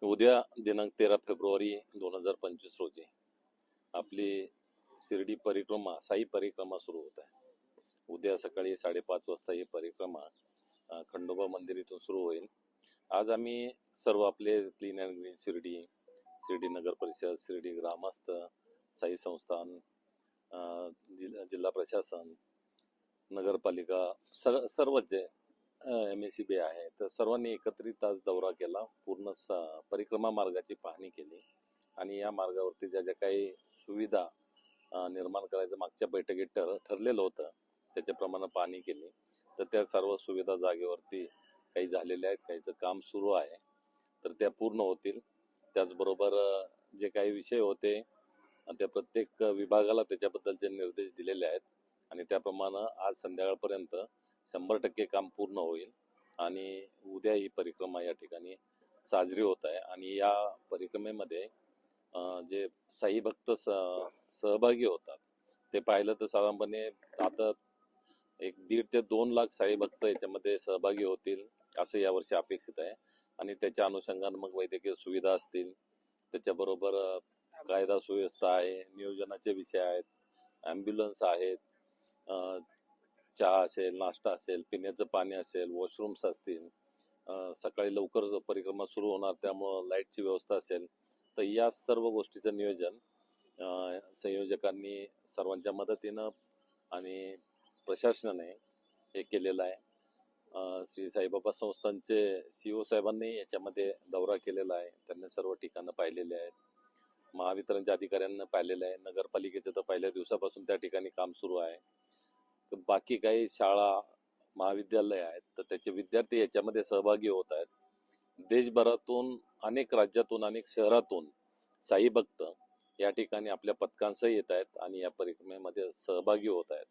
उद्या दिनांक 13 फेब्रुवारी 2025 रोजी आपली शिर्डी परिक्रमा साई परिक्रमा सुरू होत आहे। उद्या सकाळी 5:30 वाजता ही परिक्रमा खंडोबा मंदिर इथून सुरू होईल। आज आम्ही सर्व आपले clean and green Shirdi, Shirdi Nagar Parishad, Shirdi ग्रामस्थ, साई संस्थान, जिल्हा प्रशासन, नगरपालिका, सर्वच जे MACB आहे तर सर्वांनी एकत्रित आज दौरा केला, पूर्ण परिक्रमा मार्गाची पाहणी केली आणि या मार्गावरती ज्या ज्या काही सुविधा निर्माण करायचं मागच्या बैठकीत ठरलेलं होतं त्याच्याप्रमाणे पाहणी केली। तर त्या सर्व सुविधा जागेवरती काही झालेल्या आहेत, काहीचं काम सुरू आहे, तर त्या पूर्ण होतील। त्याचबरोबर जे काही विषय होते त्या प्रत्येक विभागाला त्याच्याबद्दलचे निर्देश दिलेले आहेत आणि त्याप्रमाणे आज संध्याकाळपर्यंत 100% काम पूर्ण होईल आणि उद्या ही परिक्रमा या ठिकाणी साजरी होत आहे। आणि या परिक्रमेमध्ये जे साई भक्त सहभागी होतात ते पाहिलं तर साधारणपणे आता 1.5 ते 2 लाख साई भक्त याच्यामध्ये सहभागी होतील असं यावर्षी अपेक्षित आहे। आणि त्याच्या अनुषंगाने मग वैद्यकीय सुविधा असतील, त्याच्याबरोबर कायदा सुव्यवस्था आहे, नियोजनाचे विषय आहेत, ॲम्ब्युलन्स आहेत, चहा असेल, नाश्ता असेल, पिण्याचं पाणी असेल, वॉशरूम्स असतील, सकाळी लवकर परिक्रमा सुरू होणार त्यामुळं लाईटची व्यवस्था असेल, तर या सर्व गोष्टीचं नियोजन संयोजकांनी सर्वांच्या मदतीनं आणि प्रशासनाने हे केलेलं आहे। श्री साईबाबा संस्थानचे CEO साहेबांनी याच्यामध्ये दौरा केलेला आहे, त्यांनी सर्व ठिकाणं पाहिलेले आहेत, महावितरणच्या अधिकाऱ्यांना पाहिलेलं आहे, नगरपालिकेचं तर पहिल्या दिवसापासून त्या ठिकाणी काम सुरू आहे। बाकी काही शाळा महाविद्यालय आहेत तर त्याचे विद्यार्थी याच्यामध्ये सहभागी होत आहेत। देशभरातून, अनेक राज्यातून, अनेक शहरातून साई भक्त या ठिकाणी आपल्या पथकांसह येत आहेत आणि या परिक्रमेमध्ये सहभागी होत आहेत।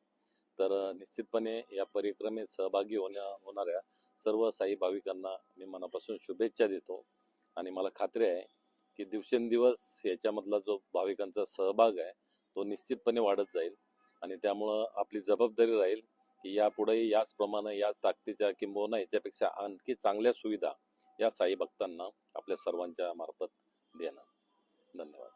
तर निश्चितपणे या परिक्रमेत सहभागी होणाऱ्या सर्व साई भाविकांना मी मनापासून शुभेच्छा देतो आणि मला खात्री आहे की दिवसेंदिवस याच्यामधला जो भाविकांचा सहभाग आहे तो निश्चितपणे वाढत जाईल आणि त्यामुळं आपली जबाबदारी राहील की यापुढेही याचप्रमाणे, याच ताकदीच्या किंबहुना याच्यापेक्षा आणखी चांगल्या सुविधा या साई भक्तांना आपल्या सर्वांच्या मार्फत देणं। धन्यवाद।